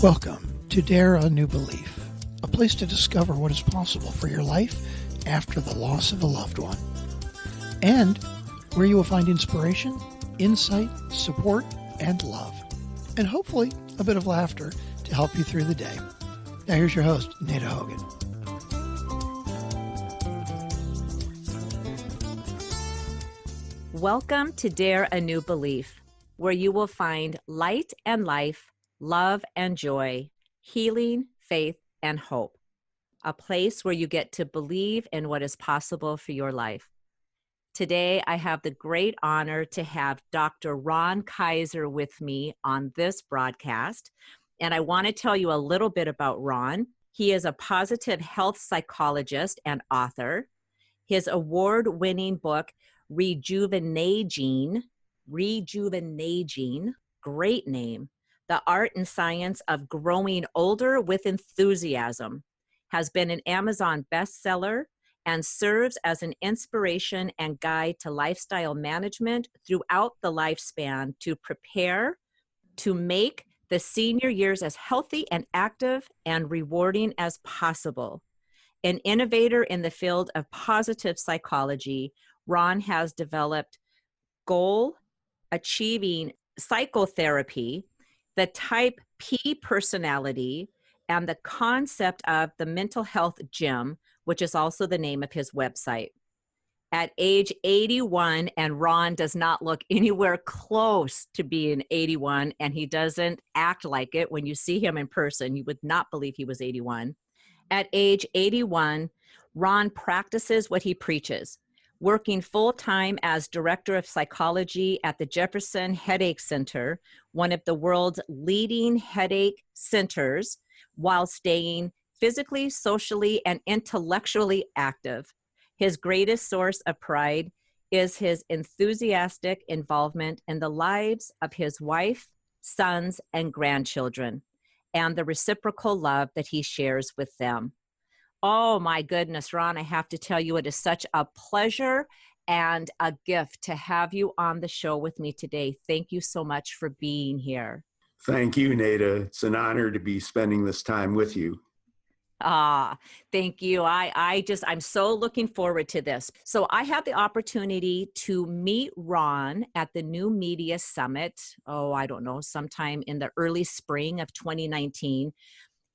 Welcome to Dare a New Belief, a place to discover what is possible for your life after the loss of a loved one, and where you will find inspiration, insight, support, and love, and hopefully a bit of laughter to help you through the day. Now here's your host, Nada Hogan. Welcome to Dare a New Belief, where you will find light and life, love and joy, healing, faith, and hope. A place where you get to believe in what is possible for your life. Today, I have the great honor to have Dr. Ron Kaiser with me on this broadcast. And I want to tell you a little bit about Ron. He is a positive health psychologist and author. His award-winning book, Rejuvenaging, great name, The Art and Science of Growing Older with Enthusiasm, has been an Amazon bestseller and serves as an inspiration and guide to lifestyle management throughout the lifespan to prepare to make the senior years as healthy and active and rewarding as possible. An innovator in the field of positive psychology, Ron has developed goal-achieving psychotherapy, the type P personality, and the concept of the mental health gym, which is also the name of his website. At age 81, and Ron does not look anywhere close to being 81, and he doesn't act like it. When you see him in person, you would not believe he was 81. At age 81, Ron practices what he preaches, working full-time as director of psychology at the Jefferson Headache Center, one of the world's leading headache centers, while staying physically, socially, and intellectually active. His greatest source of pride is his enthusiastic involvement in the lives of his wife, sons, and grandchildren, and the reciprocal love that he shares with them. Oh my goodness, Ron, I have to tell you, it is such a pleasure and a gift to have you on the show with me today. Thank you so much for being here. Thank you, Nada. It's an honor to be spending this time with you. Thank you. I'm so looking forward to this. So I had the opportunity to meet Ron at the New Media Summit. Sometime in the early spring of 2019.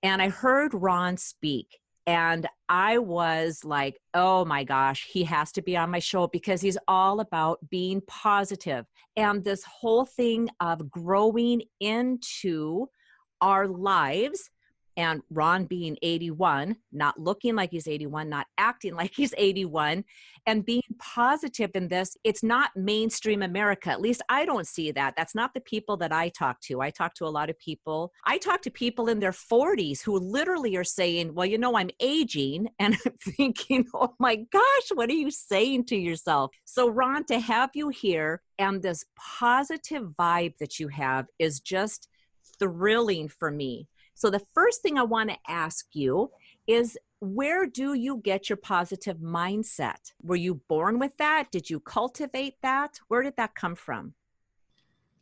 And I heard Ron speak. And I was like, oh my gosh, he has to be on my show because he's all about being positive. And this whole thing of growing into our lives, and Ron being 81, not looking like he's 81, not acting like he's 81, and being positive in this. It's not mainstream America. At least I don't see that. That's not the people that I talk to. I talk to a lot of people. I talk to people in their 40s who literally are saying, well, I'm aging. And I'm thinking, oh my gosh, what are you saying to yourself? So Ron, to have you here and this positive vibe that you have is just thrilling for me. So the first thing I want to ask you is, where do you get your positive mindset? Were you born with that? Did you cultivate that? Where did that come from?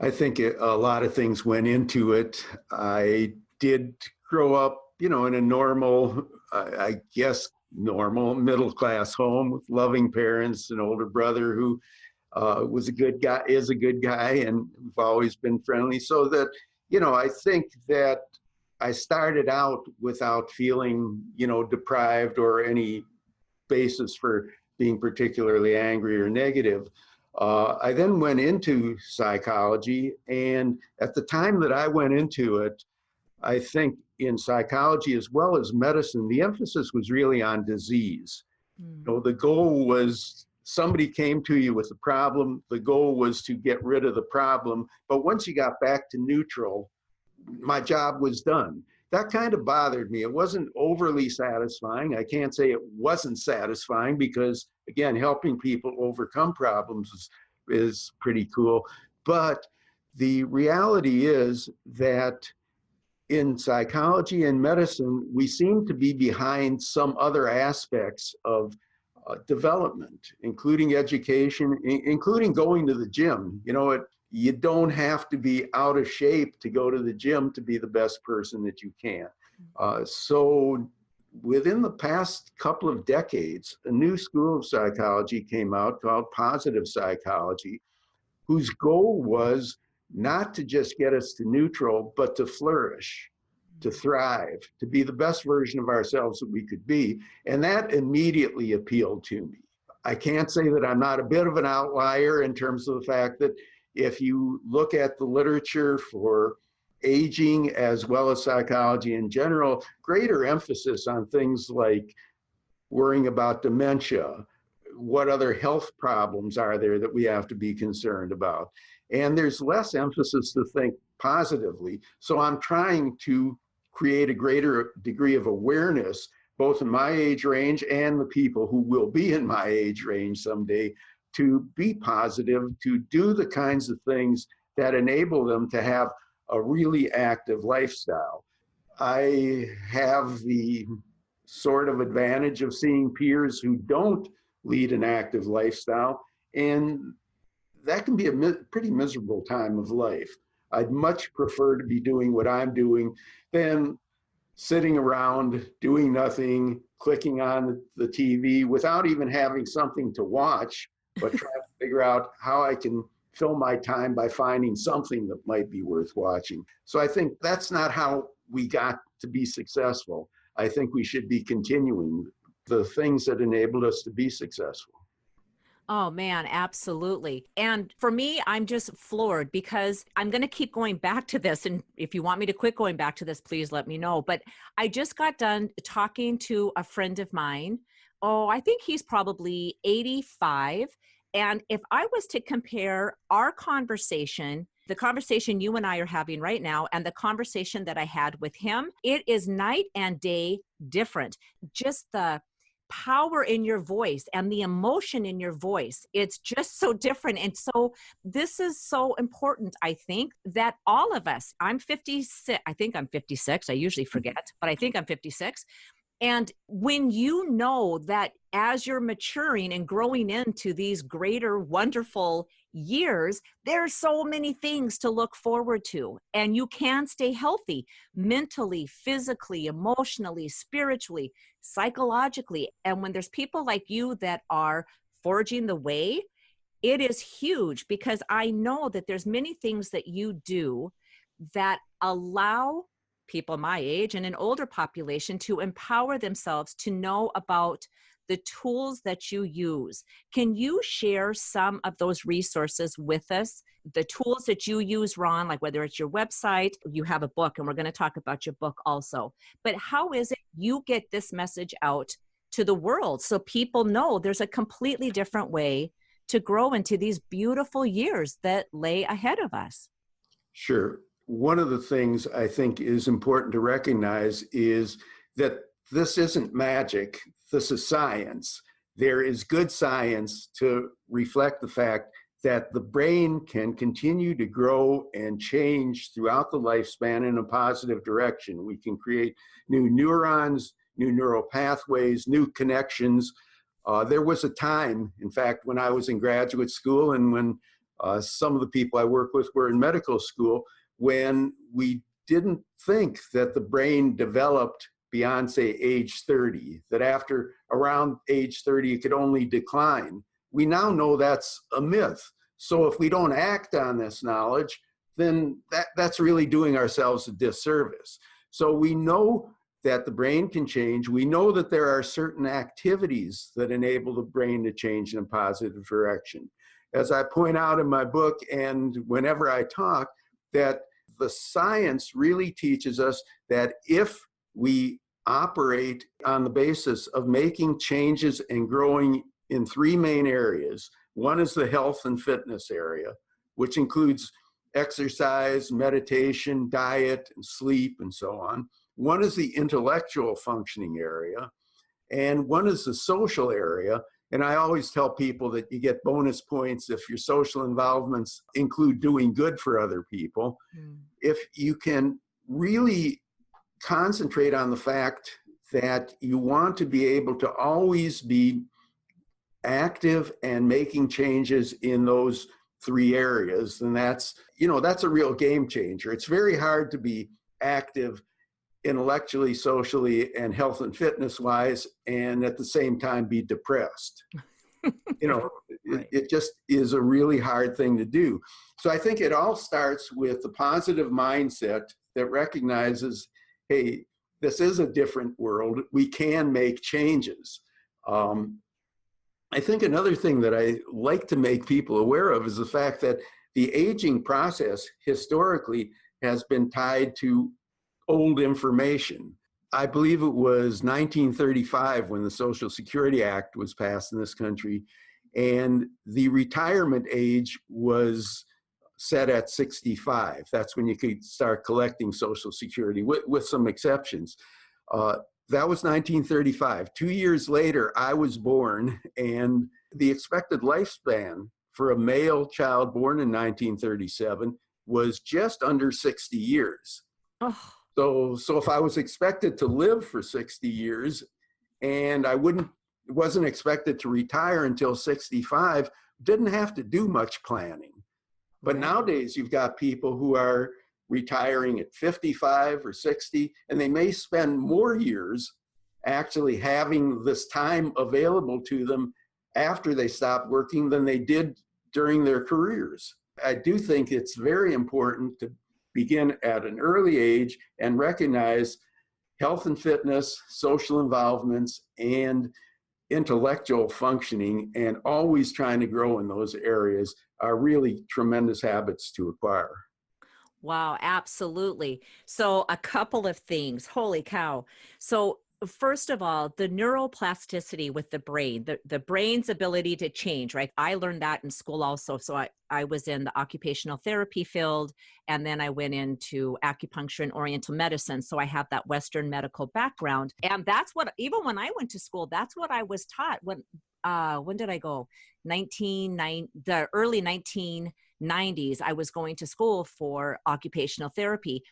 I think a lot of things went into it. I did grow up, in a normal, normal middle-class home with loving parents, an older brother who was a good guy, is a good guy, and we've always been friendly. So that, I think that I started out without feeling, deprived or any basis for being particularly angry or negative. I then went into psychology, and at the time that I went into it, I think in psychology as well as medicine, the emphasis was really on disease. The goal was somebody came to you with a problem. The goal was to get rid of the problem. But once you got back to neutral, my job was done. That kind of bothered me. It wasn't overly satisfying. I can't say it wasn't satisfying because, again, helping people overcome problems is pretty cool. But the reality is that in psychology and medicine, we seem to be behind some other aspects of development, including education, including going to the gym. you don't have to be out of shape to go to the gym to be the best person that you can. So within the past couple of decades, a new school of psychology came out called positive psychology, whose goal was not to just get us to neutral, but to flourish, to thrive, to be the best version of ourselves that we could be. And that immediately appealed to me. I can't say that I'm not a bit of an outlier in terms of the fact that if you look at the literature for aging as well as psychology in general, greater emphasis on things like worrying about dementia, what other health problems are there that we have to be concerned about. And there's less emphasis to think positively. So I'm trying to create a greater degree of awareness, both in my age range and the people who will be in my age range someday, to be positive, to do the kinds of things that enable them to have a really active lifestyle. I have the sort of advantage of seeing peers who don't lead an active lifestyle, and that can be a pretty miserable time of life. I'd much prefer to be doing what I'm doing than sitting around doing nothing, clicking on the TV without even having something to watch, but trying to figure out how I can fill my time by finding something that might be worth watching. So I think that's not how we got to be successful. I think we should be continuing the things that enabled us to be successful. Oh man, absolutely. And for me, I'm just floored because I'm going to keep going back to this. And if you want me to quit going back to this, please let me know. But I just got done talking to a friend of mine. Oh, I think he's probably 85. And if I was to compare our conversation, the conversation you and I are having right now, and the conversation that I had with him, it is night and day different. Just the power in your voice and the emotion in your voice, it's just so different. And so this is so important, I think, that all of us, I'm 56, I think I'm 56, I usually forget, but I think I'm 56. And when you know that as you're maturing and growing into these greater, wonderful years, there's so many things to look forward to. And you can stay healthy mentally, physically, emotionally, spiritually, psychologically. And when there's people like you that are forging the way, it is huge, because I know that there's many things that you do that allow people my age and an older population to empower themselves to know about the tools that you use. Can you share some of those resources with us? The tools that you use, Ron, like whether it's your website, you have a book, and we're going to talk about your book also. But how is it you get this message out to the world so people know there's a completely different way to grow into these beautiful years that lay ahead of us? Sure. One of the things I think is important to recognize is that this isn't magic. This is science. There is good science to reflect the fact that the brain can continue to grow and change throughout the lifespan in a positive direction. We can create new neurons, new neural pathways, new connections. There was a time, in fact, when I was in graduate school and when some of the people I work with were in medical school, when we didn't think that the brain developed beyond, say, age 30, that after around age 30, it could only decline. We now know that's a myth. So if we don't act on this knowledge, then that's really doing ourselves a disservice. So we know that the brain can change. We know that there are certain activities that enable the brain to change in a positive direction. As I point out in my book and whenever I talk, that the science really teaches us that if we operate on the basis of making changes and growing in three main areas, one is the health and fitness area, which includes exercise, meditation, diet, and sleep, and so on. One is the intellectual functioning area, and one is the social area. And I always tell people that you get bonus points if your social involvements include doing good for other people. If you can really concentrate on the fact that you want to be able to always be active and making changes in those three areas, then that's a real game changer. It's very hard to be active intellectually, socially, and health and fitness wise, and at the same time be depressed. Right. It just is a really hard thing to do. So I think it all starts with the positive mindset that recognizes, hey, this is a different world. We can make changes. I think another thing that I like to make people aware of is the fact that the aging process historically has been tied to old information. I believe it was 1935 when the Social Security Act was passed in this country, and the retirement age was set at 65. That's when you could start collecting Social Security, with some exceptions. That was 1935. 2 years later, I was born, and the expected lifespan for a male child born in 1937 was just under 60 years. Oh. So if I was expected to live for 60 years and I wasn't expected to retire until 65, didn't have to do much planning. But nowadays you've got people who are retiring at 55 or 60, and they may spend more years actually having this time available to them after they stop working than they did during their careers. I do think it's very important to begin at an early age and recognize health and fitness, social involvements, and intellectual functioning, and always trying to grow in those areas are really tremendous habits to acquire. Wow, absolutely. So a couple of things. Holy cow. So first of all, the neuroplasticity with the brain, the brain's ability to change, right? I learned that in school also. So I was in the occupational therapy field, and then I went into acupuncture and oriental medicine. So I have that Western medical background. And that's what, even when I went to school, that's what I was taught. When did I go? The early 1990s, I was going to school for occupational therapy.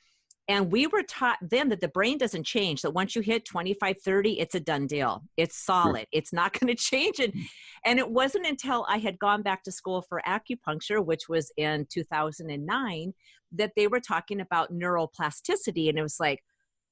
And we were taught then that the brain doesn't change. That once you hit 25, 30, it's a done deal. It's solid. It's not going to change. And it wasn't until I had gone back to school for acupuncture, which was in 2009, that they were talking about neuroplasticity. And it was like,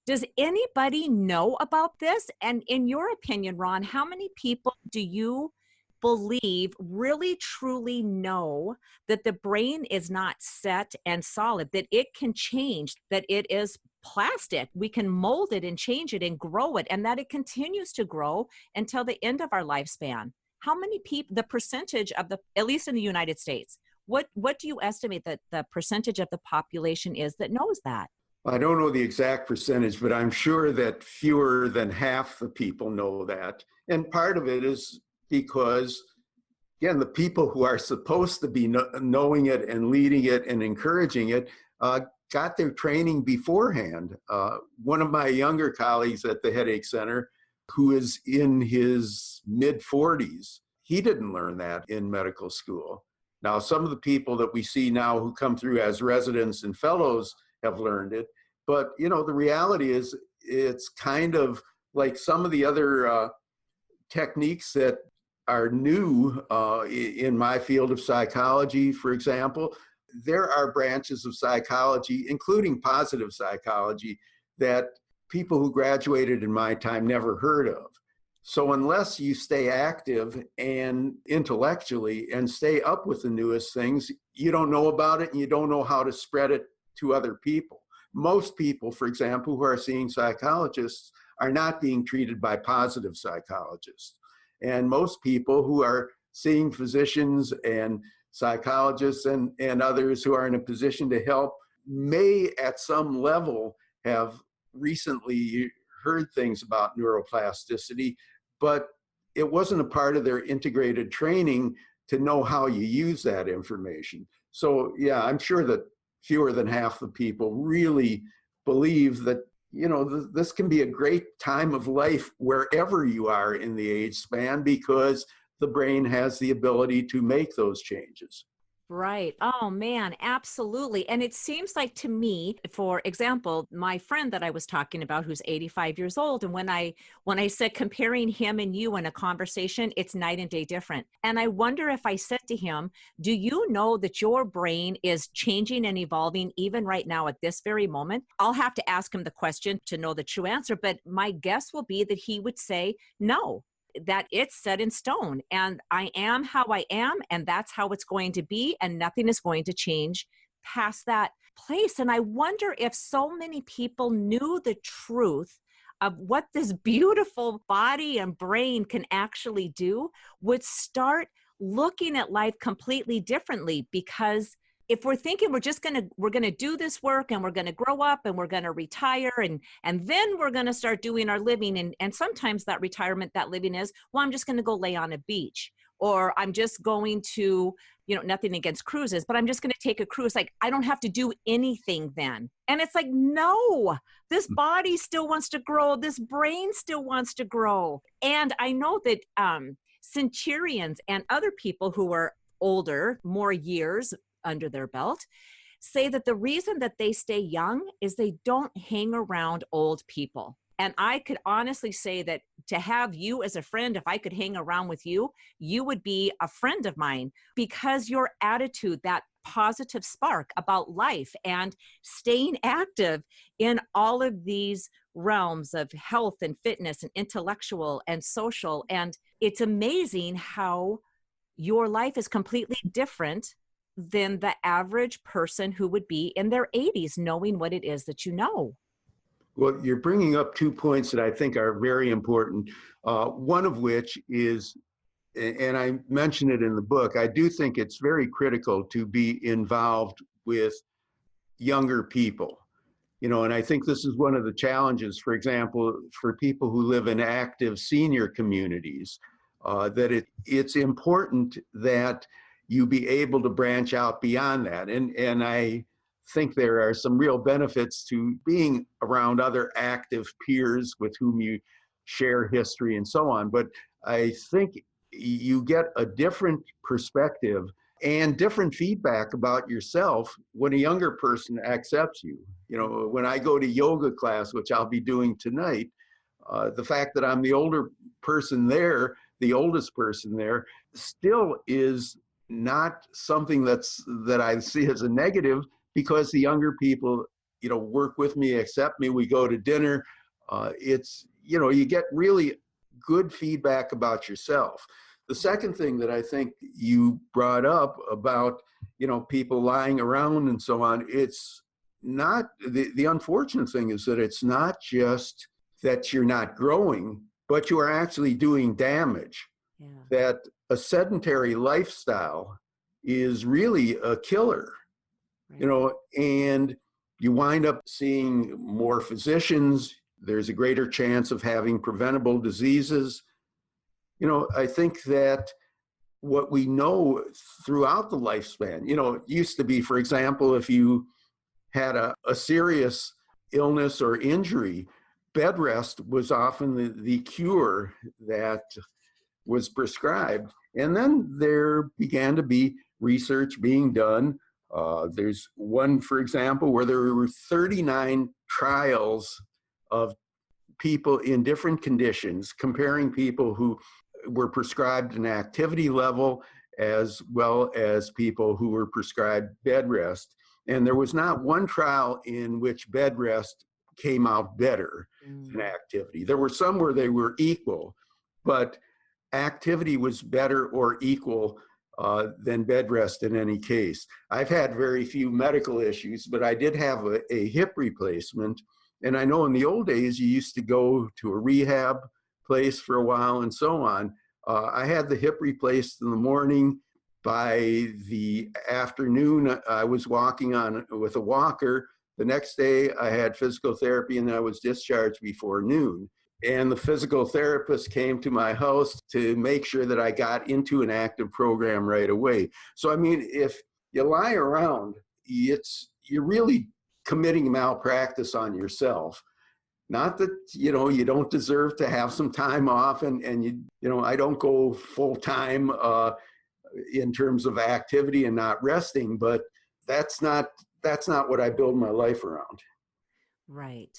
does anybody know about this? And in your opinion, Ron, how many people do you believe really truly know that the brain is not set and solid, that it can change, that it is plastic? We can mold it and change it and grow it, and that it continues to grow until the end of our lifespan. How many people, the percentage of at least in the United States, what do you estimate that the percentage of the population is that knows that? I don't know the exact percentage, but I'm sure that fewer than half the people know that. And part of it is because, again, the people who are supposed to be knowing it and leading it and encouraging it got their training beforehand. One of my younger colleagues at the Headache Center, who is in his mid-40s, he didn't learn that in medical school. Now, some of the people that we see now who come through as residents and fellows have learned it. But, the reality is it's kind of like some of the other techniques that are new in my field of psychology, for example. There are branches of psychology, including positive psychology, that people who graduated in my time never heard of. So unless you stay active and intellectually and stay up with the newest things, you don't know about it and you don't know how to spread it to other people. Most people, for example, who are seeing psychologists are not being treated by positive psychologists. And most people who are seeing physicians and psychologists and others who are in a position to help may at some level have recently heard things about neuroplasticity, but it wasn't a part of their integrated training to know how you use that information. So yeah, I'm sure that fewer than half the people really believe that this can be a great time of life wherever you are in the age span, because the brain has the ability to make those changes. Right. Oh man, absolutely. And it seems like to me, for example, my friend that I was talking about who's 85 years old, and when I said comparing him and you in a conversation, it's night and day different. And I wonder if I said to him, "Do you know that your brain is changing and evolving even right now at this very moment?" I'll have to ask him the question to know the true answer, but my guess will be that he would say no, that it's set in stone and I am how I am and that's how it's going to be and nothing is going to change past that place. And I wonder if so many people knew the truth of what this beautiful body and brain can actually do, would start looking at life completely differently. Because if we're thinking we're going to do this work and we're going to grow up and we're going to retire and then we're going to start doing our living, and sometimes that retirement, that living is, well, I'm just going to go lay on a beach, or I'm just going to, nothing against cruises, but I'm just going to take a cruise. Like, I don't have to do anything then. And it's like, no, this body still wants to grow, this brain still wants to grow. And I know that centurions and other people who are older, more years under their belt, say that the reason that they stay young is they don't hang around old people. And I could honestly say that to have you as a friend, if I could hang around with you, you would be a friend of mine, because your attitude, that positive spark about life and staying active in all of these realms of health and fitness and intellectual and social. And it's amazing how your life is completely different than the average person who would be in their 80s, knowing what it is that you know. Well, you're bringing up 2 points that I think are very important. One of which is, and I mentioned it in the book, I do think it's very critical to be involved with younger people. And I think this is one of the challenges, for example, for people who live in active senior communities, that it's important that you be able to branch out beyond that. And I think there are some real benefits to being around other active peers with whom you share history and so on. But I think you get a different perspective and different feedback about yourself when a younger person accepts you. When I go to yoga class, which I'll be doing tonight, the fact that I'm the older person there, the oldest person there, still is not something that I see as a negative, because the younger people, work with me, accept me, we go to dinner. It's, you get really good feedback about yourself. The second thing that I think you brought up about, people lying around and so on, it's not, the unfortunate thing is that it's not just that you're not growing, but you are actually doing damage. Yeah. That a sedentary lifestyle is really a killer, Right. And you wind up seeing more physicians. There's a greater chance of having preventable diseases. I think that what we know throughout the lifespan, it used to be, for example, if you had a serious illness or injury, bed rest was often the cure that was prescribed. And then there began to be research being done. There's one, for example, where there were 39 trials of people in different conditions, comparing people who were prescribed an activity level as well as people who were prescribed bed rest. And there was not one trial in which bed rest came out better than activity. There were some where they were equal, but activity was better or equal than bed rest in any case. I've had very few medical issues, but I did have a hip replacement. And I know in the old days, you used to go to a rehab place for a while and so on. I had the hip replaced in the morning. By the afternoon, I was walking on with a walker. The next day, I had physical therapy, and I was discharged before noon. And the physical therapist came to my house to make sure that I got into an active program right away. So, I mean, if you lie around, you're really committing malpractice on yourself. Not that, you don't deserve to have some time off, and I don't go full time, in terms of activity and not resting, but that's not what I build my life around. Right.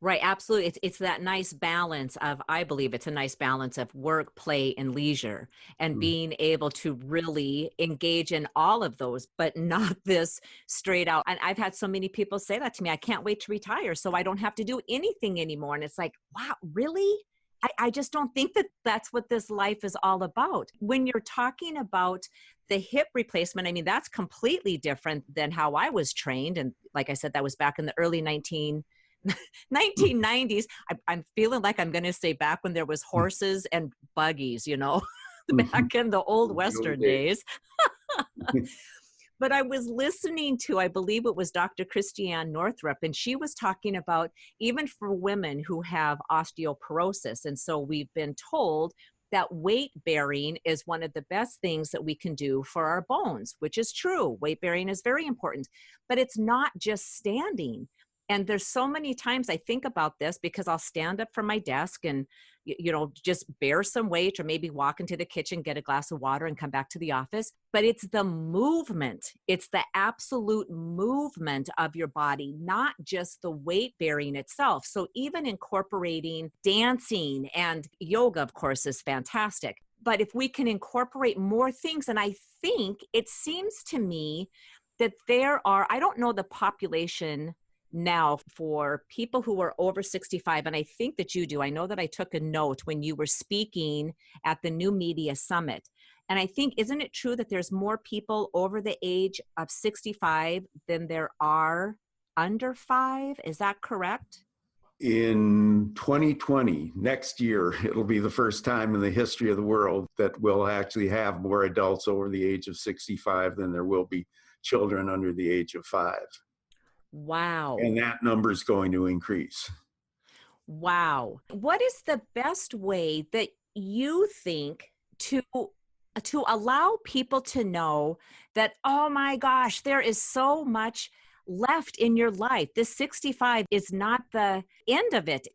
Right, absolutely. It's that nice balance of, I believe it's a nice balance of work, play, and leisure, and Mm. being able to really engage in all of those, but not this straight out. And I've had so many people say that to me, I can't wait to retire so I don't have to do anything anymore. And it's like, wow, really? I just don't think that that's what this life is all about. When you're talking about the hip replacement, I mean, that's completely different than how I was trained. And like I said, that was back in the early 1990s. I'm feeling like I'm going to say back when there was horses and buggies, back in the old Western days. But I was listening to, I believe it was Dr. Christiane Northrup, and she was talking about even for women who have osteoporosis. And so we've been told that weight bearing is one of the best things that we can do for our bones, which is true. Weight bearing is very important, but it's not just standing. And there's so many times I think about this because I'll stand up from my desk and, just bear some weight or maybe walk into the kitchen, get a glass of water and come back to the office. But it's the movement. It's the absolute movement of your body, not just the weight bearing itself. So even incorporating dancing and yoga, of course, is fantastic. But if we can incorporate more things, and I think it seems to me that there are, I don't know the population now for people who are over 65, and I think that you do. I know that I took a note when you were speaking at the New Media Summit. And I think, isn't it true that there's more people over the age of 65 than there are under 5? Is that correct? In 2020, next year, it'll be the first time in the history of the world that we'll actually have more adults over the age of 65 than there will be children under the age of 5. Wow. And that number is going to increase. Wow. What is the best way that you think to allow people to know that, oh my gosh, there is so much left in your life. This 65 is not the end of it.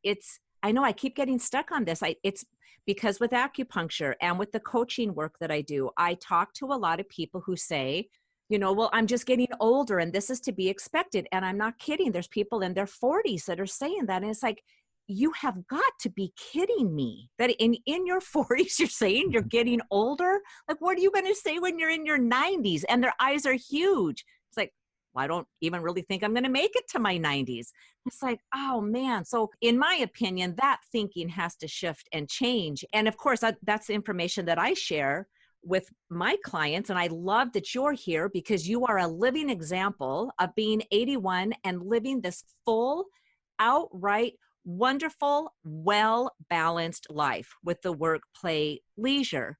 I know I keep getting stuck on this. It's because with acupuncture and with the coaching work that I do, I talk to a lot of people who say, well, I'm just getting older and this is to be expected. And I'm not kidding. There's people in their 40s that are saying that. And it's like, you have got to be kidding me that in your 40s, you're saying you're getting older. Like, what are you going to say when you're in your 90s and their eyes are huge? It's like, well, I don't even really think I'm going to make it to my 90s. It's like, oh man. So in my opinion, that thinking has to shift and change. And of course, that's the information that I share with my clients. And I love that you're here because you are a living example of being 81 and living this full, outright, wonderful, well-balanced life with the work, play, leisure.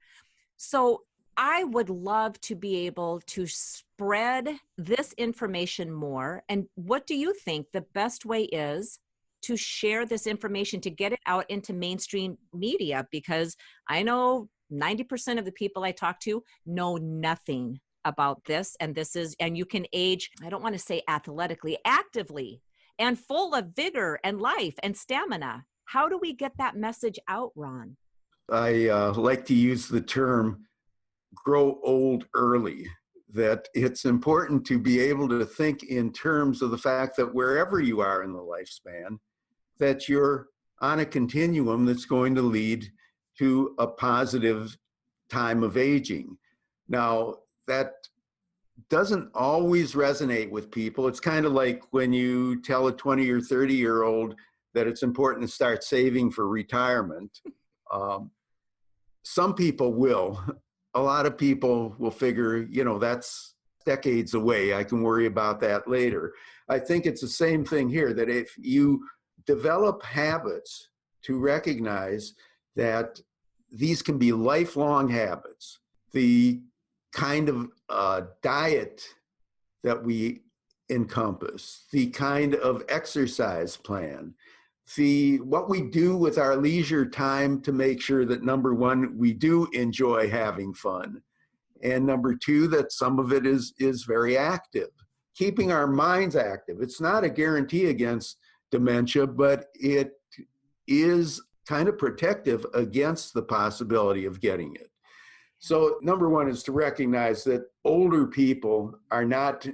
So I would love to be able to spread this information more. And what do you think the best way is to share this information, to get it out into mainstream media? Because I know 90% of the people I talk to know nothing about this. And you can age, I don't want to say athletically, actively and full of vigor and life and stamina. How do we get that message out, Ron? I like to use the term grow old early, that it's important to be able to think in terms of the fact that wherever you are in the lifespan, that you're on a continuum that's going to lead to a positive time of aging. Now, that doesn't always resonate with people. It's kind of like when you tell a 20 or 30-year-old that it's important to start saving for retirement. Some people will. A lot of people will figure, that's decades away. I can worry about that later. I think it's the same thing here, that if you develop habits to recognize that these can be lifelong habits, the kind of diet that we encompass, the kind of exercise plan, what we do with our leisure time to make sure that, number one, we do enjoy having fun, and number two, that some of it is very active. Keeping our minds active. It's not a guarantee against dementia, but it is kind of protective against the possibility of getting it. So number one is to recognize that older people are not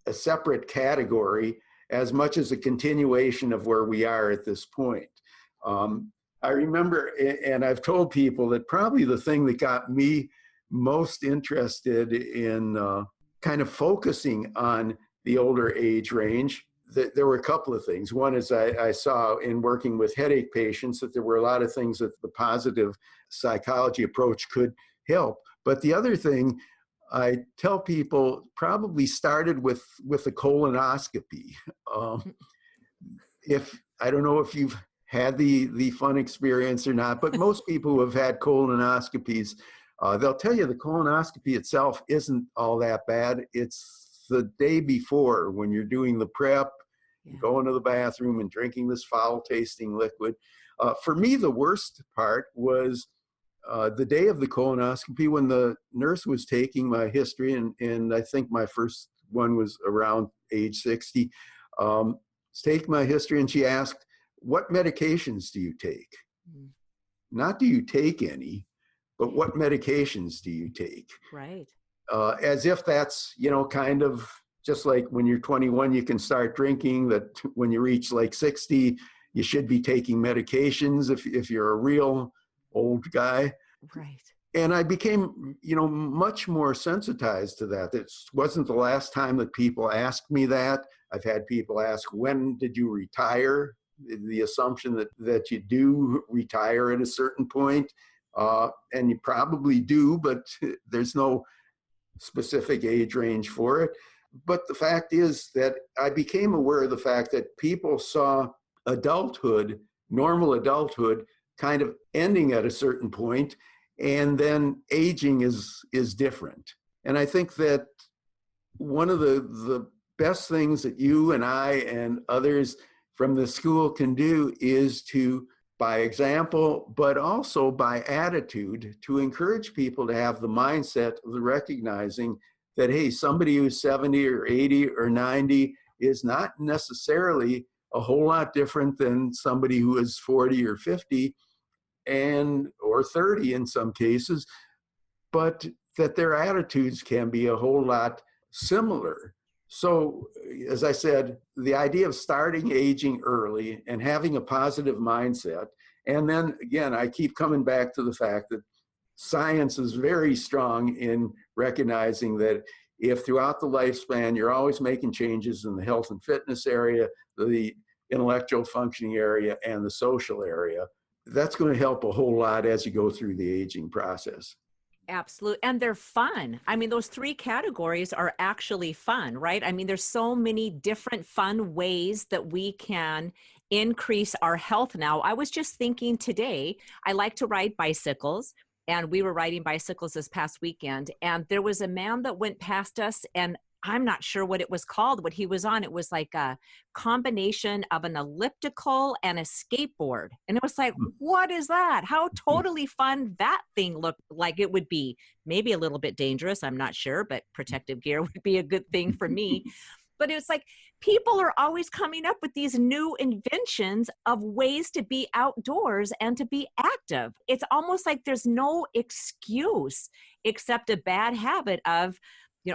a separate category as much as a continuation of where we are at this point. I remember, and I've told people that probably the thing that got me most interested in kind of focusing on the older age range, that there were a couple of things. One is I saw in working with headache patients that there were a lot of things that the positive psychology approach could help. But the other thing I tell people probably started with a colonoscopy. If I don't know if you've had the fun experience or not, but most people who have had colonoscopies, they'll tell you the colonoscopy itself isn't all that bad. It's the day before when you're doing the prep, going to the bathroom and drinking this foul tasting liquid. For me, the worst part was the day of the colonoscopy when the nurse was taking my history, and I think my first one was around age 60, take my history, and she asked, "What medications do you take?" Not do you take any, but what medications do you take? Right. As if that's, kind of just like when you're 21, you can start drinking, that when you reach like 60, you should be taking medications if you're a real old guy. Right. And I became, much more sensitized to that. It wasn't the last time that people asked me that. I've had people ask, when did you retire? The assumption that you do retire at a certain point. And you probably do, but there's no specific age range for it. But the fact is that I became aware of the fact that people saw adulthood, normal adulthood, kind of ending at a certain point, and then aging is different. And I think that one of the best things that you and I and others from the school can do is to, by example, but also by attitude, to encourage people to have the mindset of recognizing that, hey, somebody who's 70 or 80 or 90 is not necessarily a whole lot different than somebody who is 40 or 50 or 30 in some cases, but that their attitudes can be a whole lot similar. So, as I said, the idea of starting aging early and having a positive mindset, and then again, I keep coming back to the fact that science is very strong in recognizing that if throughout the lifespan you're always making changes in the health and fitness area, the intellectual functioning area, and the social area, that's going to help a whole lot as you go through the aging process. Absolutely. And they're fun. I mean, those three categories are actually fun, right? I mean, there's so many different fun ways that we can increase our health now. I was just thinking today, I like to ride bicycles, and we were riding bicycles this past weekend, and there was a man that went past us, and I'm not sure what it was called, what he was on. It was like a combination of an elliptical and a skateboard. And it was like, what is that? How totally fun that thing looked like it would be. Maybe a little bit dangerous, I'm not sure, but protective gear would be a good thing for me. But it was like, people are always coming up with these new inventions of ways to be outdoors and to be active. It's almost like there's no excuse except a bad habit of,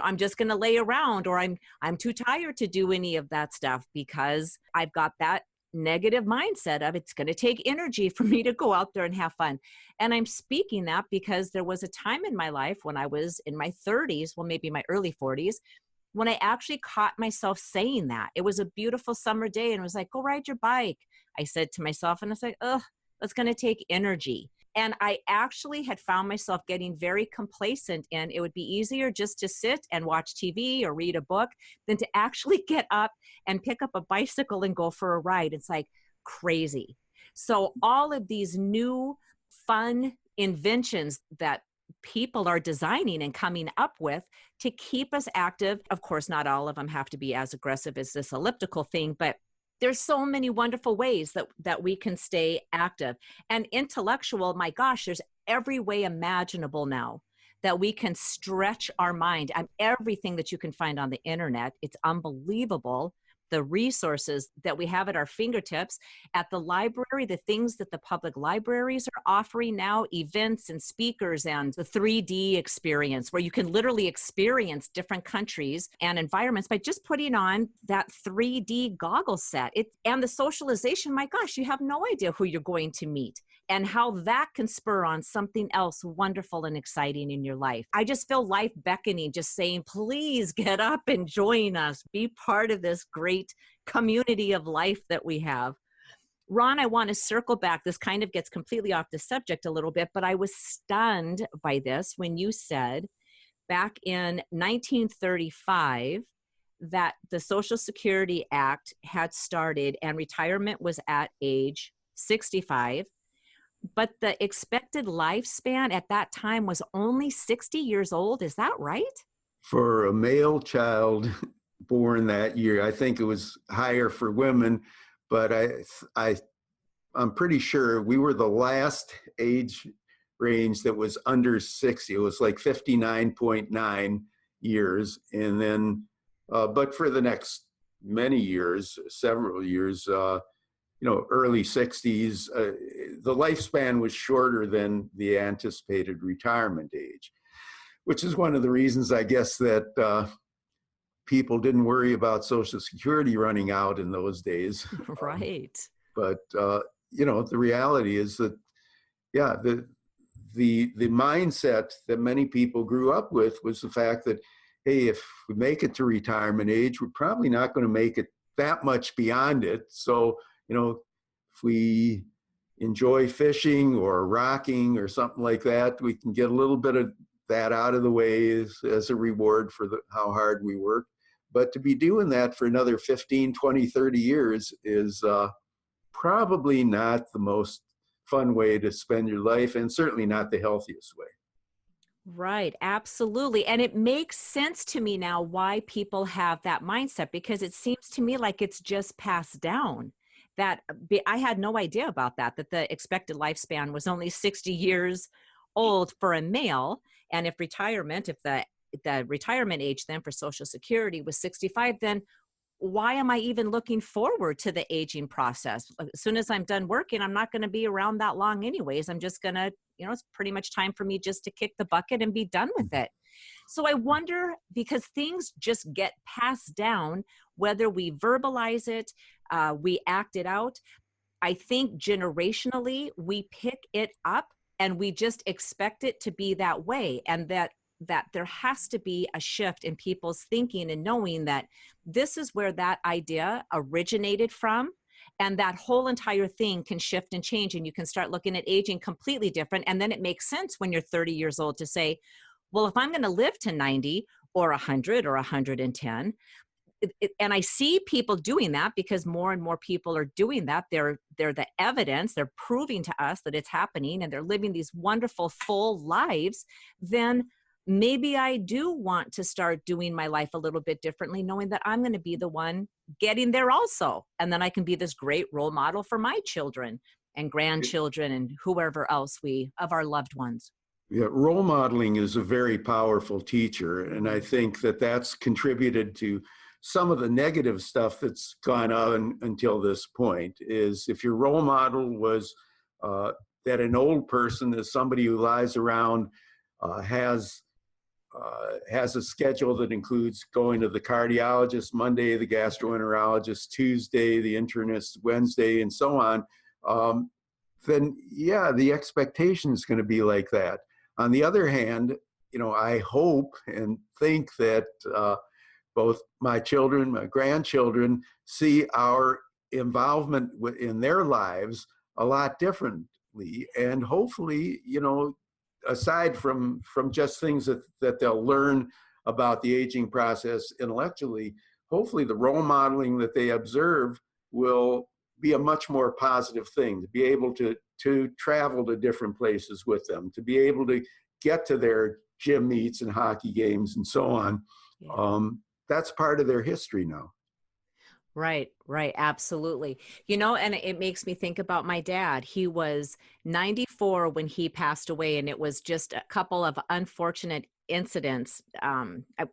I'm just going to lay around, or I'm too tired to do any of that stuff because I've got that negative mindset of it's going to take energy for me to go out there and have fun. And I'm speaking that because there was a time in my life when I was in my 30s, well, maybe my early 40s, when I actually caught myself saying that. It was a beautiful summer day and it was like, go ride your bike. I said to myself, and I was like, that's going to take energy. And I actually had found myself getting very complacent, and it would be easier just to sit and watch TV or read a book than to actually get up and pick up a bicycle and go for a ride. It's like crazy. So all of these new fun inventions that people are designing and coming up with to keep us active. Of course, not all of them have to be as aggressive as this elliptical thing, but there's so many wonderful ways that we can stay active. And intellectual, my gosh, there's every way imaginable now that we can stretch our mind. Everything that you can find on the internet, it's unbelievable the resources that we have at our fingertips at the library, the things that the public libraries are offering now, events and speakers, and the 3D experience where you can literally experience different countries and environments by just putting on that 3D goggle set. And the socialization, my gosh, you have no idea who you're going to meet and how that can spur on something else wonderful and exciting in your life. I just feel life beckoning, just saying, please get up and join us. Be part of this great community of life that we have. Ron, I want to circle back. This kind of gets completely off the subject a little bit, but I was stunned by this when you said back in 1935 that the Social Security Act had started and retirement was at age 65. But the expected lifespan at that time was only 60 years old. Is that right? For a male child born that year, I think it was higher for women, but I'm pretty sure we were the last age range that was under 60. It was like 59.9 years. And then, but for the next many years, several years, early 60s, the lifespan was shorter than the anticipated retirement age, which is one of the reasons, I guess, that people didn't worry about Social Security running out in those days. Right. But, the reality is that, yeah, the mindset that many people grew up with was the fact that, hey, if we make it to retirement age, we're probably not going to make it that much beyond it. So, if we enjoy fishing or rocking or something like that, we can get a little bit of that out of the way as a reward for how hard we work. But to be doing that for another 15, 20, 30 years is probably not the most fun way to spend your life, and certainly not the healthiest way. Right, absolutely. And it makes sense to me now why people have that mindset, because it seems to me like it's just passed down. I had no idea about that the expected lifespan was only 60 years old for a male. And if the retirement age then for Social Security was 65, then why am I even looking forward to the aging process? As soon as I'm done working, I'm not going to be around that long anyways. I'm just going to, it's pretty much time for me just to kick the bucket and be done with it. So I wonder, because things just get passed down, whether we verbalize it, we act it out. I think generationally, we pick it up and we just expect it to be that way. And that there has to be a shift in people's thinking and knowing that this is where that idea originated from. And that whole entire thing can shift and change, and you can start looking at aging completely different. And then it makes sense when you're 30 years old to say, well, if I'm going to live to 90 or 100 or 110, and I see people doing that because more and more people are doing that. They're the evidence. They're proving to us that it's happening, and they're living these wonderful, full lives. Then maybe I do want to start doing my life a little bit differently, knowing that I'm going to be the one getting there also. And then I can be this great role model for my children and grandchildren and whoever else of our loved ones. Yeah, role modeling is a very powerful teacher. And I think that that's contributed to some of the negative stuff that's gone on until this point. Is if your role model was that an old person is somebody who lies around, has a schedule that includes going to the cardiologist Monday, the gastroenterologist Tuesday, the internist Wednesday, and so on, then yeah, the expectation is going to be like that. On the other hand, I hope and think that both my children, my grandchildren see our involvement in their lives a lot differently. And hopefully, aside from just things that they'll learn about the aging process intellectually, hopefully the role modeling that they observe will be a much more positive thing, to be able to travel to different places with them, to be able to get to their gym meets and hockey games and so on. Yeah. That's part of their history now. Right. Absolutely. And it makes me think about my dad. He was 94 when he passed away, and it was just a couple of unfortunate incidents,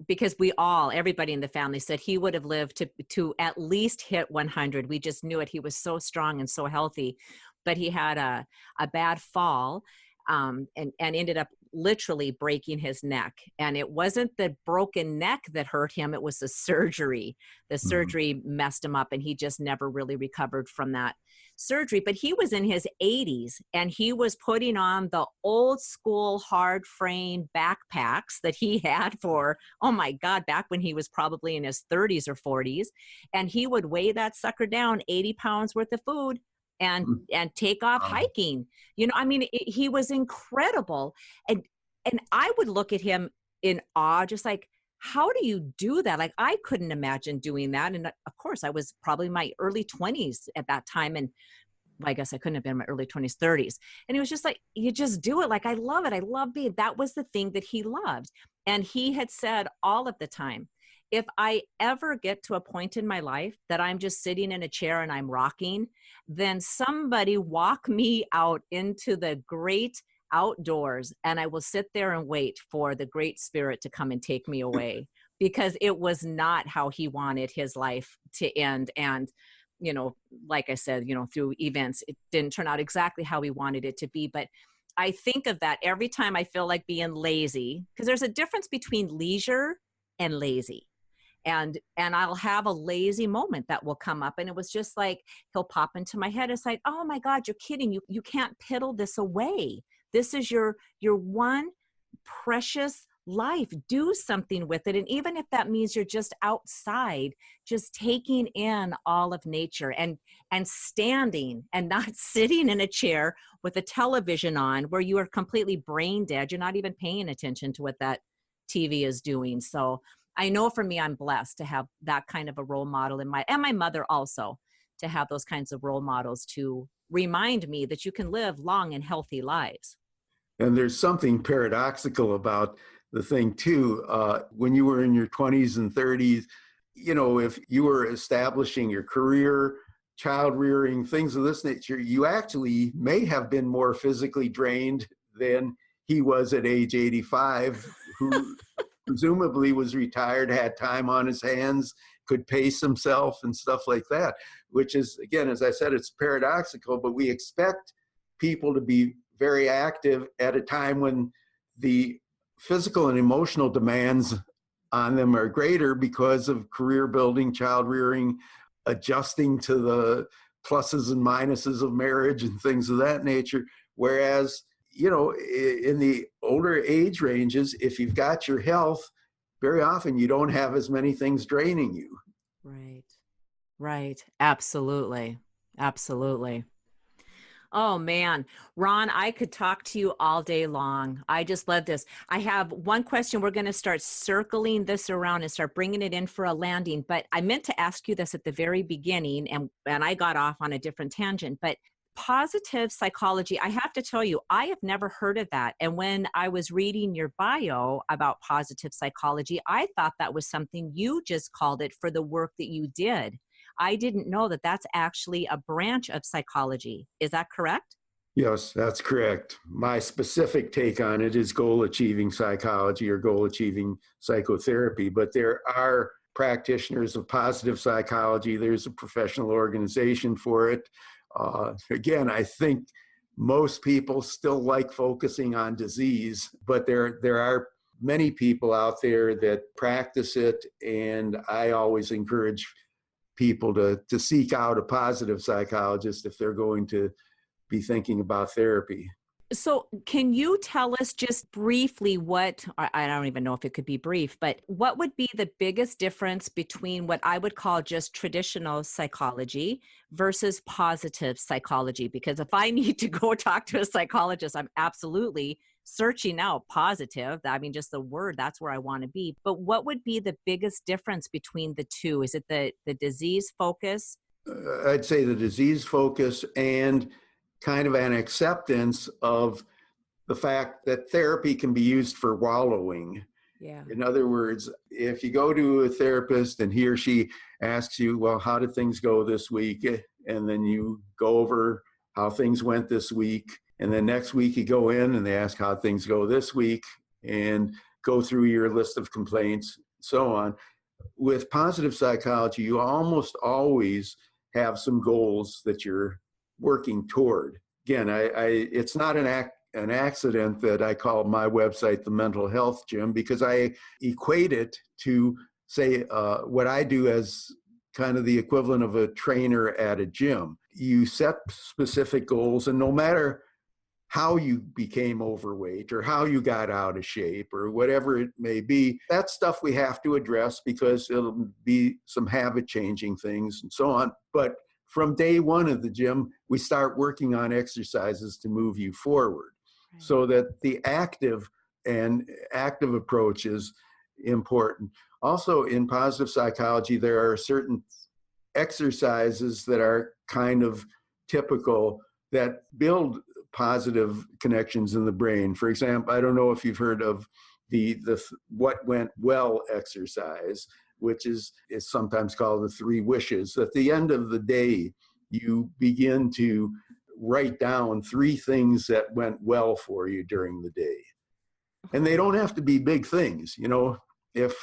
because everybody in the family said he would have lived to at least hit 100. We just knew it. He was so strong and so healthy, but he had a bad fall, and ended up literally breaking his neck. And it wasn't the broken neck that hurt him. It was the surgery. The surgery messed him up, and he just never really recovered from that surgery. But he was in his 80s, and he was putting on the old school hard frame backpacks that he had for, oh my God, back when he was probably in his 30s or 40s. And he would weigh that sucker down, 80 pounds worth of food, and take off hiking. I mean, he was incredible. And I would look at him in awe, just like, how do you do that? Like, I couldn't imagine doing that. And of course, I was probably in my early 20s at that time. And I guess I couldn't have been in my early 20s, 30s. And it was just like, you just do it. Like, I love it. I love being, that was the thing that he loved. And he had said all of the time, if I ever get to a point in my life that I'm just sitting in a chair and I'm rocking, then somebody walk me out into the great outdoors, and I will sit there and wait for the Great Spirit to come and take me away, because it was not how he wanted his life to end. And, like I said, through events, it didn't turn out exactly how he wanted it to be. But I think of that every time I feel like being lazy, because there's a difference between leisure and lazy. And I'll have a lazy moment that will come up. And it was just like, he'll pop into my head. It's like, oh my God, you're kidding. You can't piddle this away. This is your one precious life. Do something with it. And even if that means you're just outside, just taking in all of nature and standing and not sitting in a chair with a television on where you are completely brain dead. You're not even paying attention to what that TV is doing. So I know for me, I'm blessed to have that kind of a role model and my mother also, to have those kinds of role models to remind me that you can live long and healthy lives. And there's something paradoxical about the thing too. When you were in your 20s and 30s, if you were establishing your career, child rearing, things of this nature, you actually may have been more physically drained than he was at age 85, who presumably was retired, had time on his hands, could pace himself and stuff like that, which is, again, as I said, it's paradoxical, but we expect people to be very active at a time when the physical and emotional demands on them are greater because of career building, child rearing, adjusting to the pluses and minuses of marriage and things of that nature. Whereas, in the older age ranges, if you've got your health, very often you don't have as many things draining you. Right. Absolutely. Oh man, Ron, I could talk to you all day long. I just love this. I have one question. We're going to start circling this around and start bringing it in for a landing. But I meant to ask you this at the very beginning, and I got off on a different tangent. But positive psychology, I have to tell you, I have never heard of that. And when I was reading your bio about positive psychology, I thought that was something you just called it for the work that you did. I didn't know that that's actually a branch of psychology. Is that correct? Yes, that's correct. My specific take on it is goal-achieving psychology or goal-achieving psychotherapy, but there are practitioners of positive psychology. There's a professional organization for it. Again, I think most people still like focusing on disease, but there are many people out there that practice it, and I always encourage people to seek out a positive psychologist if they're going to be thinking about therapy. So can you tell us just briefly I don't even know if it could be brief, but what would be the biggest difference between what I would call just traditional psychology versus positive psychology? Because if I need to go talk to a psychologist, I'm absolutely searching out positive. I mean, just the word, that's where I want to be. But what would be the biggest difference between the two? Is it the disease focus? I'd say the disease focus and kind of an acceptance of the fact that therapy can be used for wallowing. Yeah. In other words, if you go to a therapist and he or she asks you, well, how did things go this week? And then you go over how things went this week. And then next week you go in and they ask how things go this week. And a go through your list of complaints, so on. With positive psychology, you almost always have some goals that you're working toward. Again, it's not an accident that I call my website the Mental Health Gym, because I equate it to, say, what I do as kind of the equivalent of a trainer at a gym. You set specific goals, and no matter how you became overweight or how you got out of shape or whatever it may be, that stuff we have to address because it'll be some habit changing things and so on. But from day one of the gym, we start working on exercises to move you forward. Right. So that the active approach is important. Also, in positive psychology, there are certain exercises that are kind of typical that build positive connections in the brain. For example, I don't know if you've heard of the what went well exercise, which is sometimes called the 3 wishes. At the end of the day, you begin to write down 3 things that went well for you during the day. And they don't have to be big things. You know, if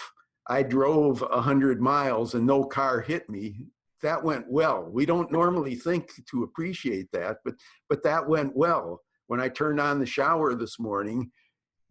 I drove 100 miles and no car hit me, that went well. We don't normally think to appreciate that, but that went well. When I turned on the shower this morning,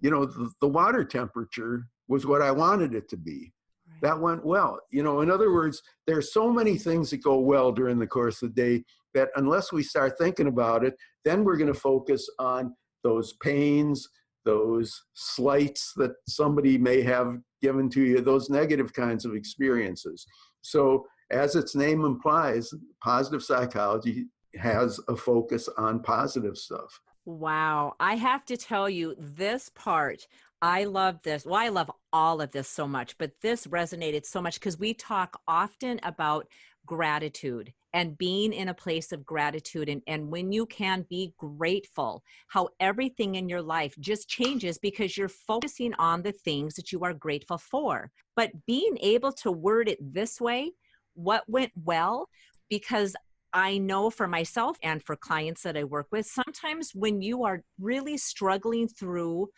you know, the water temperature was what I wanted it to be. Right. That went well. You know, in other words, there's so many things that go well during the course of the day that unless we start thinking about it, then we're going to focus on those pains, those slights that somebody may have given to you, those negative kinds of experiences. So, as its name implies, positive psychology has a focus on positive stuff. Wow. I have to tell you, this part, I love this. Well, I love all of this so much, but this resonated so much because we talk often about gratitude and being in a place of gratitude. And when you can be grateful, how everything in your life just changes because you're focusing on the things that you are grateful for. But being able to word it this way, what went well, because I know for myself and for clients that I work with, sometimes when you are really struggling through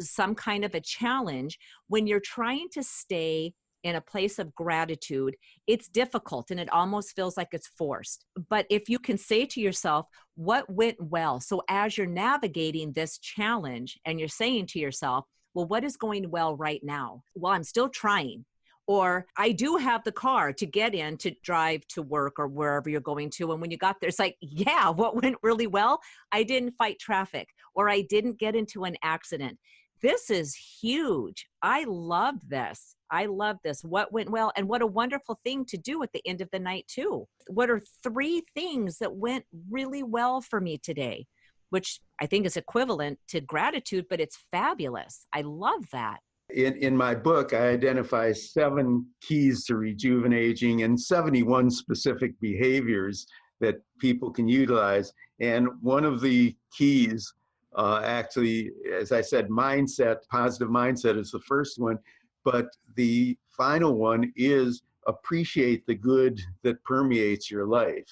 some kind of a challenge, when you're trying to stay in a place of gratitude, it's difficult and it almost feels like it's forced. But if you can say to yourself, what went well? So as you're navigating this challenge and you're saying to yourself, well, what is going well right now? Well, I'm still trying. Or I do have the car to get in to drive to work or wherever you're going to. And when you got there, it's like, yeah, what went really well? I didn't fight traffic, or I didn't get into an accident. This is huge. I love this. I love this. What went well? And what a wonderful thing to do at the end of the night too. What are 3 things that went really well for me today? Which I think is equivalent to gratitude, but it's fabulous. I love that. In my book, I identify 7 keys to rejuvenating and 71 specific behaviors that people can utilize. And one of the keys, actually, as I said, mindset, positive mindset is the first one. But the final one is appreciate the good that permeates your life.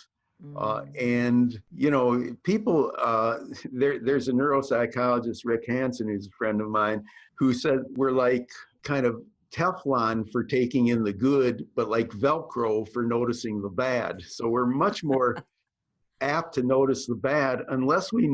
And, you know, people, there's a neuropsychologist, Rick Hansen, who's a friend of mine, who said we're like kind of Teflon for taking in the good, but like Velcro for noticing the bad. So we're much more apt to notice the bad unless we,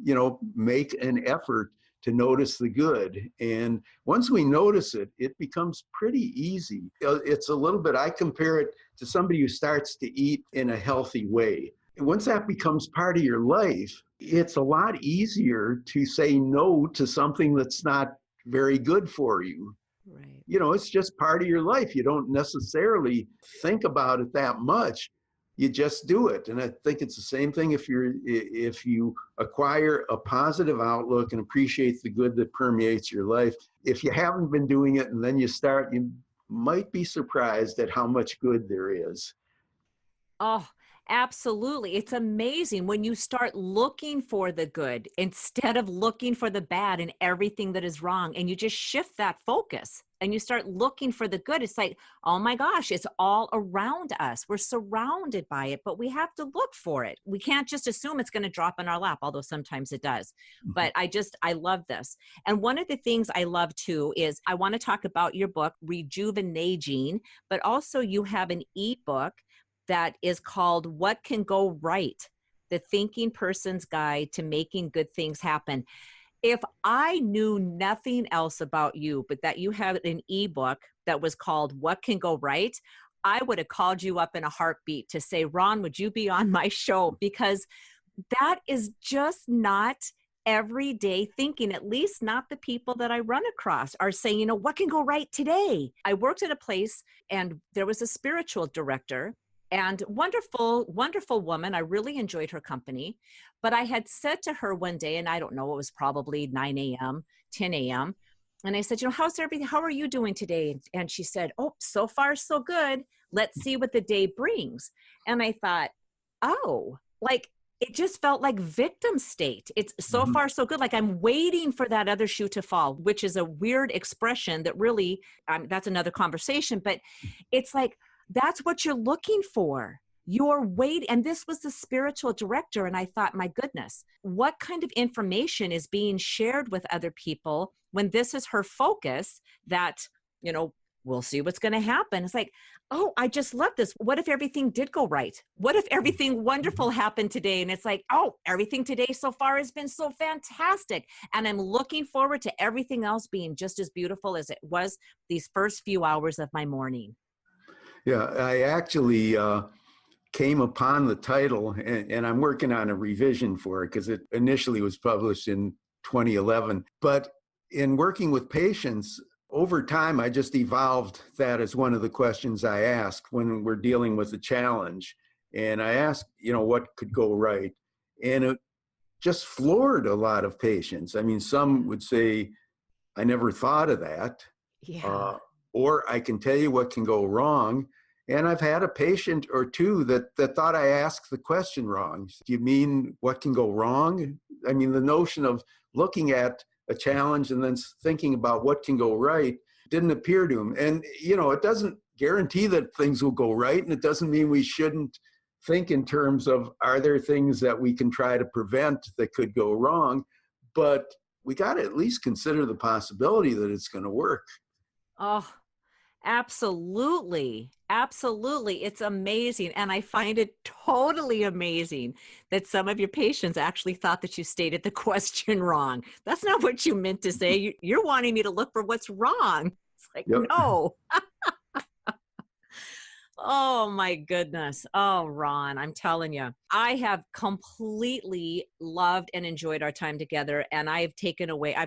you know, make an effort to notice the good. And once we notice it, it becomes pretty easy. It's a little bit, I compare it to somebody who starts to eat in a healthy way. And once that becomes part of your life, it's a lot easier to say no to something that's not very good for you. Right. You know, it's just part of your life. You don't necessarily think about it that much. You just do it. And I think it's the same thing if you acquire a positive outlook and appreciate the good that permeates your life. If you haven't been doing it and then you start, you might be surprised at how much good there is. Oh, absolutely. It's amazing when you start looking for the good instead of looking for the bad and everything that is wrong. And you just shift that focus and you start looking for the good. It's like, oh my gosh, it's all around us. We're surrounded by it, but we have to look for it. We can't just assume it's going to drop in our lap, although sometimes it does. But I love this. And one of the things I love too is I want to talk about your book, Rejuvenaging, but also you have an ebook that is called What Can Go Right? The Thinking Person's Guide to Making Good Things Happen. If I knew nothing else about you, but that you have an ebook that was called What Can Go Right, I would have called you up in a heartbeat to say, Ron, would you be on my show? Because that is just not everyday thinking, at least not the people that I run across are saying, what can go right today? I worked at a place and there was a spiritual director and wonderful, wonderful woman. I really enjoyed her company. But I had said to her one day, and I don't know, it was probably 9 a.m., 10 a.m. And I said, how's everything? How are you doing today? And she said, oh, so far, so good. Let's see what the day brings. And I thought, oh, like, it just felt like victim state. It's so far so good. Like I'm waiting for that other shoe to fall, which is a weird expression that really, that's another conversation, but it's like, that's what you're looking for. You're waiting. And this was the spiritual director. And I thought, my goodness, what kind of information is being shared with other people when this is her focus that, we'll see what's going to happen. It's like, oh, I just love this. What if everything did go right? What if everything wonderful happened today? And it's like, oh, everything today so far has been so fantastic. And I'm looking forward to everything else being just as beautiful as it was these first few hours of my morning. Yeah, I actually came upon the title, and I'm working on a revision for it because it initially was published in 2011. But in working with patients, over time, I just evolved that as one of the questions I ask when we're dealing with a challenge. And I asked, what could go right? And it just floored a lot of patients. I mean, some would say, I never thought of that. Yeah. Or I can tell you what can go wrong. And I've had a patient or two that thought I asked the question wrong. Do you mean what can go wrong? I mean, the notion of looking at a challenge and then thinking about what can go right didn't appear to him. And, it doesn't guarantee that things will go right. And it doesn't mean we shouldn't think in terms of, are there things that we can try to prevent that could go wrong? But we got to at least consider the possibility that it's going to work. Oh, absolutely. Absolutely. It's amazing. And I find it totally amazing that some of your patients actually thought that you stated the question wrong. That's not what you meant to say. You're wanting me to look for what's wrong. It's like, Yep. No. Oh my goodness. Oh, Ron, I'm telling you, I have completely loved and enjoyed our time together. And I've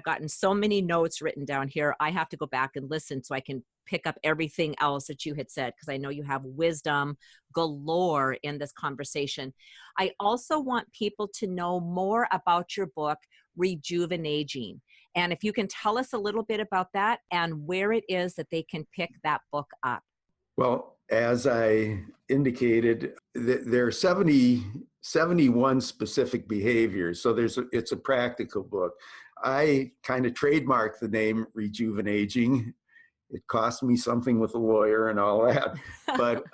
gotten so many notes written down here. I have to go back and listen so I can pick up everything else that you had said, because I know you have wisdom galore in this conversation. I also want people to know more about your book, Rejuvenaging. And if you can tell us a little bit about that and where it is that they can pick that book up. Well, as I indicated, there are 71 specific behaviors. So it's a practical book. I kind of trademarked the name Rejuvenaging. It cost me something with a lawyer and all that. But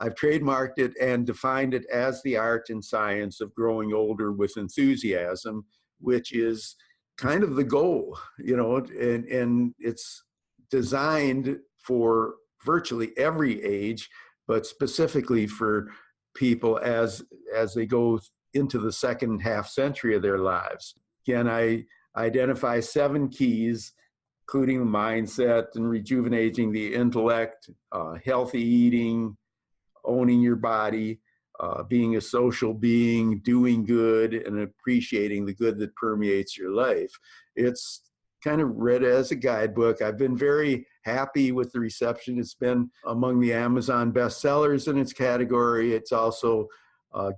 I've trademarked it and defined it as the art and science of growing older with enthusiasm, which is kind of the goal, and it's designed for virtually every age, but specifically for people as they go into the second half century of their lives. Again, I identify 7 keys, including the mindset and rejuvenating the intellect, healthy eating, owning your body, being a social being, doing good, and appreciating the good that permeates your life. It's kind of read as a guidebook. I've been very happy with the reception. It's been among the Amazon bestsellers in its category. It's also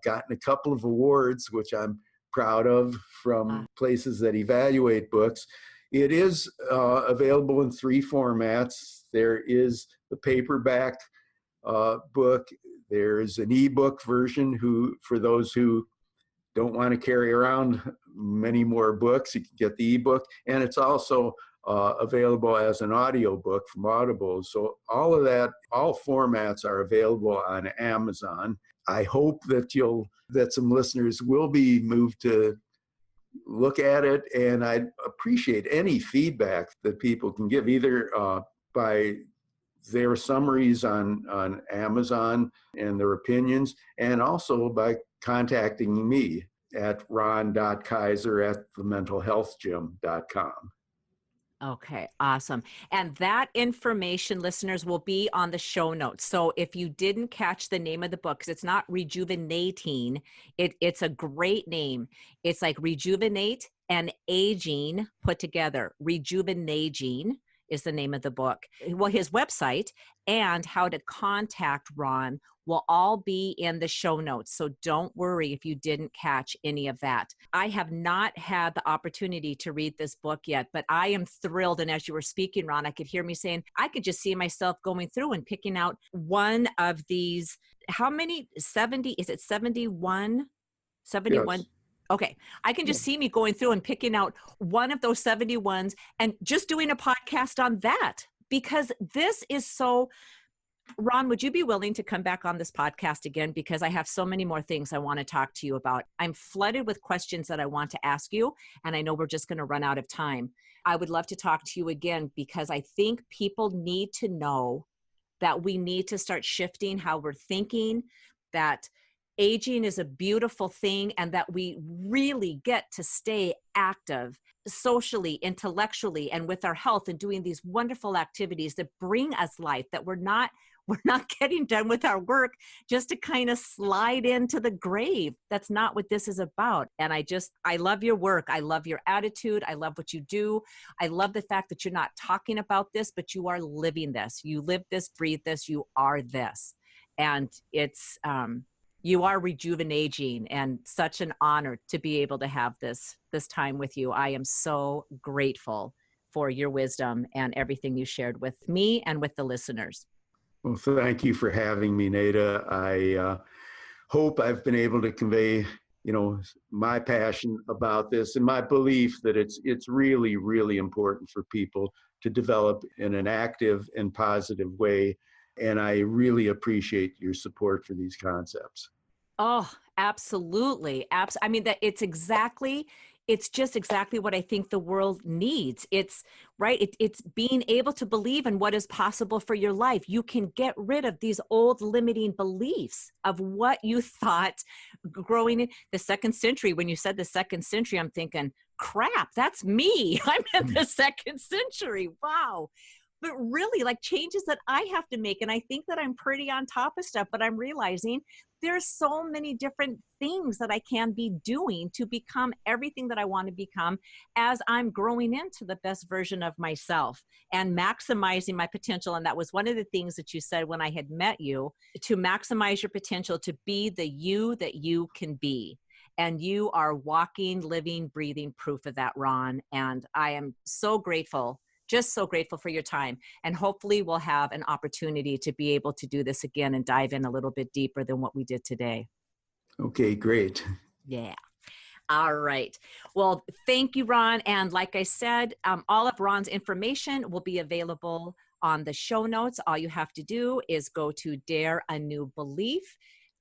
gotten a couple of awards, which I'm proud of, from places that evaluate books. It is available in 3 formats. There is the paperback book. There's an ebook version for those who don't want to carry around many more books, you can get the ebook. And it's also available as an audio book from Audible. So all of that, all formats are available on Amazon. I hope that some listeners will be moved to look at it, and I'd appreciate any feedback that people can give, either by their summaries on Amazon and their opinions, and also by contacting me at ron.kaiser@thementalhealthgym.com. Okay, awesome. And that information, listeners, will be on the show notes. So if you didn't catch the name of the book, 'cause it's not Rejuvenating, it's a great name. It's like Rejuvenate and Aging put together. Rejuvenaging is the name of the book. Well, his website and how to contact Ron will all be in the show notes. So don't worry if you didn't catch any of that. I have not had the opportunity to read this book yet, but I am thrilled. And as you were speaking, Ron, I could hear me saying, I could just see myself going through and picking out one of these. How many? 70? Is it 71? 71? Yes. Okay. I can just see me going through and picking out one of those 71s and just doing a podcast on that, because this is so. Ron, would you be willing to come back on this podcast again? Because I have so many more things I want to talk to you about. I'm flooded with questions that I want to ask you, and I know we're just going to run out of time. I would love to talk to you again, because I think people need to know that we need to start shifting how we're thinking, that aging is a beautiful thing, and that we really get to stay active socially, intellectually, and with our health, and doing these wonderful activities that bring us life, that we're not getting done with our work just to kind of slide into the grave. That's not what this is about. And I love your work. I love your attitude. I love what you do. I love the fact that you're not talking about this, but you are living this. You live this, breathe this, you are this. And it's, you are rejuvenating, and such an honor to be able to have this time with you. I am so grateful for your wisdom and everything you shared with me and with the listeners. Well, thank you for having me, Nada. I hope I've been able to convey, my passion about this and my belief that it's really, really important for people to develop in an active and positive way. And I really appreciate your support for these concepts. Oh, absolutely. I mean, that it's just exactly what I think the world needs. It's right. It's being able to believe in what is possible for your life. You can get rid of these old limiting beliefs of what you thought growing in the second century. When you said the second century, I'm thinking, crap, that's me. I'm in the second century. Wow. But really, like, changes that I have to make. And I think that I'm pretty on top of stuff, but I'm realizing there's so many different things that I can be doing to become everything that I want to become as I'm growing into the best version of myself and maximizing my potential. And that was one of the things that you said when I had met you, to maximize your potential to be the you that you can be. And you are walking, living, breathing proof of that, Ron. And I am so grateful. Just so grateful for your time. And hopefully we'll have an opportunity to be able to do this again and dive in a little bit deeper than what we did today. Okay, great. Yeah. All right. Well, thank you, Ron. And like I said, all of Ron's information will be available on the show notes. All you have to do is go to Dare a New Belief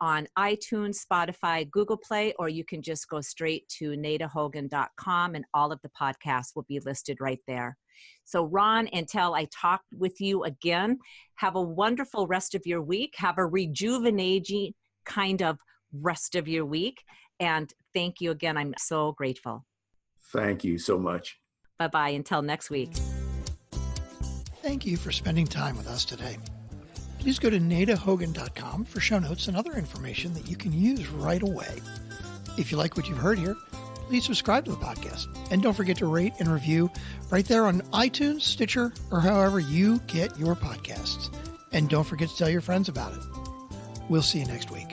on iTunes, Spotify, Google Play, or you can just go straight to nadahogan.com, and all of the podcasts will be listed right there. So Ron, until I talk with you again, have a wonderful rest of your week. Have a rejuvenating kind of rest of your week. And thank you again. I'm so grateful. Thank you so much. Bye-bye. Until next week. Thank you for spending time with us today. Please go to nadahogan.com for show notes and other information that you can use right away. If you like what you've heard here, please subscribe to the podcast. And don't forget to rate and review right there on iTunes, Stitcher, or however you get your podcasts. And don't forget to tell your friends about it. We'll see you next week.